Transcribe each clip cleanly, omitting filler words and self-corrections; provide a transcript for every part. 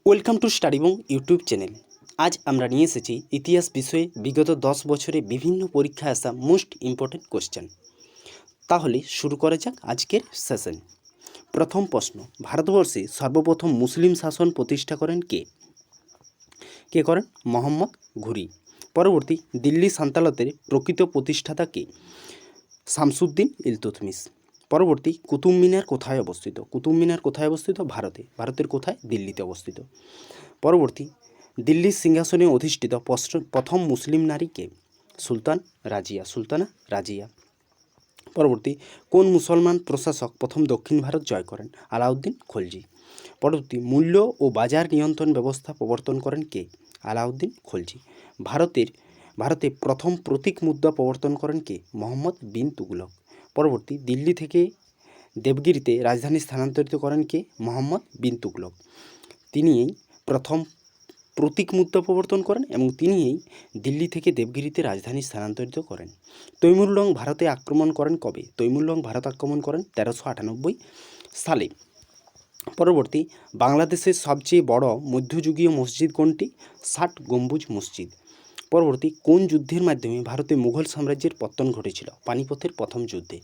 Welcome to StudyBong YouTube channel. আজ আমরা নিয়ে এসেছি ইতিহাস বিষয়ে বিগত 10 বছরে বিভিন্ন পরীক্ষায় আসা মোস্ট ইম্পর্টেন্ট কোশ্চেন। তাহলে শুরু করা যাক আজকের সেশন। প্রথম প্রশ্ন, ভারতবর্ষে সর্বপ্রথম মুসলিম শাসন প্রতিষ্ঠা করেন কে? কে করেন? মোহাম্মদ ঘুরি। পরবর্তী, দিল্লি সালতানাতের প্রকৃত প্রতিষ্ঠাতা কে? শামসুদ্দিন ইলতুৎমিশ। পরবর্তী, কুতুব মিনার কোথায় অবস্থিত? কুতুব মিনার কোথায় অবস্থিত? ভারতে। ভারতের কোথায়? দিল্লিতে অবস্থিত। পরবর্তী, দিল্লির সিংহাসনে অধিষ্ঠিত প্রথম মুসলিম নারী কে? সুলতান রাজিয়া। সুলতানা রাজিয়া। পরবর্তী, কোন মুসলমান প্রশাসক প্রথম দক্ষিণ ভারত জয় করেন? আলাউদ্দিন খলজি। পরবর্তী, মূল্য ও বাজার নিয়ন্ত্রণ ব্যবস্থা প্রবর্তন করেন কে? আলাউদ্দিন খলজি। ভারতে প্রথম প্রতীক মুদ্রা প্রবর্তন করেন কে? মোহাম্মদ বিন তুগলক। পরবর্তী, দিল্লি থেকে দেবগিরিতে রাজধানী স্থানান্তরিত করেন কে? মোহাম্মদ বিন তুগলক। তিনিই প্রথম প্রতীক মুদ্রা প্রবর্তন করেন এবং তিনিই দিল্লি থেকে দেবগিরিতে রাজধানী স্থানান্তরিত করেন। তৈমুরলং ভারতে আক্রমণ করেন কবে? তৈমুরলং ভারত আক্রমণ করেন 1398 সালে। পরবর্তী, বাংলাদেশের সবচেয়ে বড় মধ্যযুগীয় মসজিদ কোনটি? 60 গম্বুজ মসজিদ। পরবর্তী, কোন যুদ্ধের মাধ্যমে ভারতে মুঘল সাম্রাজ্যের পতন ঘটেছিল? পানিপথের প্রথম যুদ্ধে।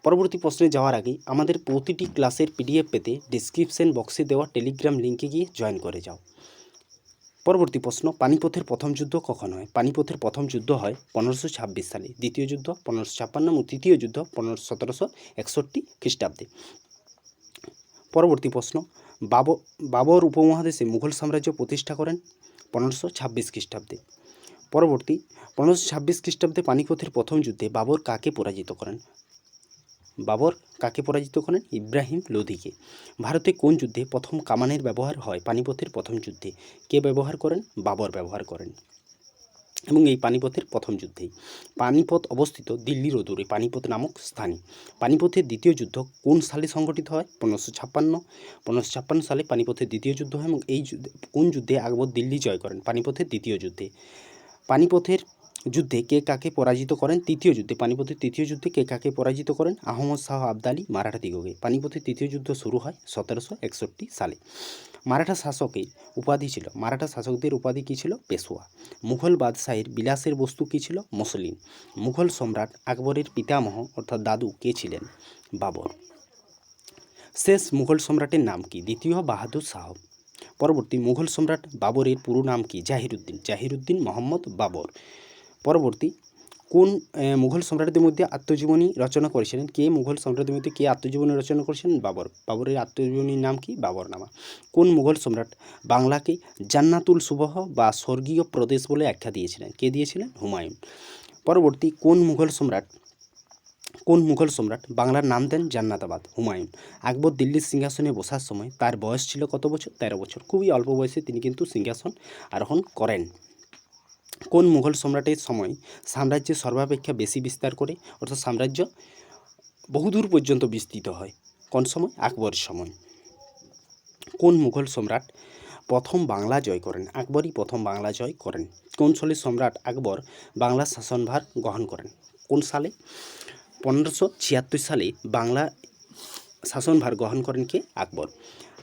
পরবর্তী প্রশ্নে যাওয়ার আগে আমাদের প্রতিটি ক্লাসের পিডিএফ পেতে ডিসক্রিপশন বক্সে দেওয়া টেলিগ্রাম লিঙ্কে গিয়ে জয়েন করে যাও। পরবর্তী প্রশ্ন, পানিপথের প্রথম যুদ্ধ কখন হয়? পানিপথের প্রথম যুদ্ধ হয় 1526 সালে, দ্বিতীয় যুদ্ধ 1556 এবং তৃতীয় যুদ্ধ 1761 খ্রিস্টাব্দে। পরবর্তী প্রশ্ন, বাবর উপমহাদেশে মুঘল সাম্রাজ্য প্রতিষ্ঠা করেন 1526 খ্রিস্টাব্দে। পরবর্তী, 1526 খ্রিস্টাব্দে পানিপথের প্রথম যুদ্ধে বাবর কাকে পরাজিত করেন? ইব্রাহিম লোধিকে। ভারতে কোন যুদ্ধে প্রথম কামানের ব্যবহার হয়? পানিপথের প্রথম যুদ্ধে। কে ব্যবহার করেন? বাবর ব্যবহার করেন। এবং এই পানিপথের প্রথম যুদ্ধেই। পানিপথ অবস্থিত দিল্লির অদূরে পানিপথ নামক স্থানে। পানিপথের দ্বিতীয় যুদ্ধ কোন সালে সংঘটিত হয়? 1556 সালে পানিপথের দ্বিতীয় যুদ্ধ হয় এবং এই কোন যুদ্ধে আকবর দিল্লি জয় করেন? পানিপথের দ্বিতীয় যুদ্ধে। পানিপথের যুদ্ধে কে কাকে পরাজিত করেন? তৃতীয় যুদ্ধে। পানিপথের তৃতীয় যুদ্ধে কে কাকে পরাজিত করেন? আহমদ শাহ আবদালি মারাঠা দিগকে। পানিপথের তৃতীয় যুদ্ধ শুরু হয় 1761 সালে। মারাঠা শাসকদের উপাধি কী ছিল? পেশোয়া। মুঘল বাদশাহের বিলাসের বস্তু কী ছিল? মসলিন। মুঘল সম্রাট আকবরের পিতামহ অর্থাৎ দাদু কে ছিলেন? বাবর। শেষ মুঘল সম্রাটের নাম কি? দ্বিতীয় বাহাদুর শাহ। পরবর্তী, মুঘল সম্রাট বাবরের পুরো নাম কি? জাহিরুদ্দিন মোহাম্মদ বাবর। পরবর্তী, কোন মুঘল সম্রাটদের মধ্যে আত্মজীবনী রচনা করেছিলেন? মুঘল সম্রাটদের মধ্যে কে আত্মজীবনী রচনা করেছিলেন? বাবর। বাবরের আত্মজীবনীর নাম কি? বাবরনামা। কোন মুঘল সম্রাট বাংলাকে জান্নাতুল সুবহ বা স্বর্গীয় প্রদেশ বলে আখ্যা দিয়েছিলেন? কে দিয়েছিলেন? হুমায়ুন। পরবর্তী, কোন মুঘল সম্রাট বাংলার নাম দেন জান্নাতাবাদ? হুমায়ুন। আকবর দিল্লির সিংহাসনে বসার সময় তার বয়স ছিল কত বছর? 13 বছর। খুবই অল্প বয়সে তিনি কিন্তু সিংহাসন আরোহণ করেন। কোন মুঘল সম্রাটের সময় সাম্রাজ্যের সর্বাপেক্ষা বেশি বিস্তার করে, অর্থাৎ সাম্রাজ্য বহুদূর পর্যন্ত বিস্তৃত হয়? কোন সময়? আকবরের সময়। কোন মুঘল সম্রাট প্রথম বাংলা জয় করেন? আকবরই প্রথম বাংলা জয় করেন। কোন সালে সম্রাট আকবর বাংলার শাসনভার গ্রহণ করেন? কোন সালে? 1576 সালে বাংলা শাসনভার গ্রহণ করেন কে? আকবর।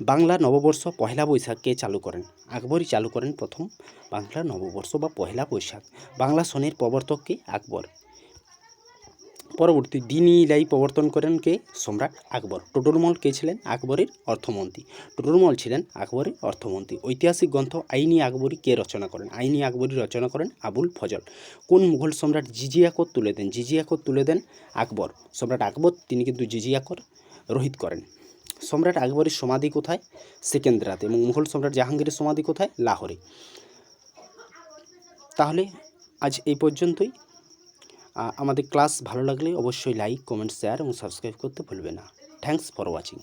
বাংলা নববর্ষ পহেলা বৈশাখ কে চালু করেন? আকবরই চালু করেন প্রথম বাংলা নববর্ষ বা পহেলা বৈশাখ। বাংলা সনের প্রবর্তক কে? আকবর। পরবর্তী, দিন-ই ইলাই প্রবর্তন করেন কে? সম্রাট আকবর। টোডরমল কে ছিলেন? আকবরের অর্থমন্ত্রী। টোডরমল ছিলেন আকবরের অর্থমন্ত্রী। ঐতিহাসিক গ্রন্থ আইনি আকবরী কে রচনা করেন? আইনি আকবরী রচনা করেন আবুল ফজল। কোন মুঘল সম্রাট জিজিয়া কর তুলে দেন? জিজিয়া কর তুলে দেন আকবর। সম্রাট আকবর তিনি কিন্তু জিজিয়া কর রহিত করেন। সম্রাট আকবরের সমাধি কোথায়? সেকেন্দ্রাতে। এবং মুঘল সম্রাট জাহাঙ্গীরের সমাধি কোথায়? লাহোরে। তাহলে আজ এই পর্যন্তই। আমাদের ক্লাস ভালো লাগলে অবশ্যই লাইক, কমেন্ট, শেয়ার এবং সাবস্ক্রাইব করতে ভুলবে না। Thanks for watching.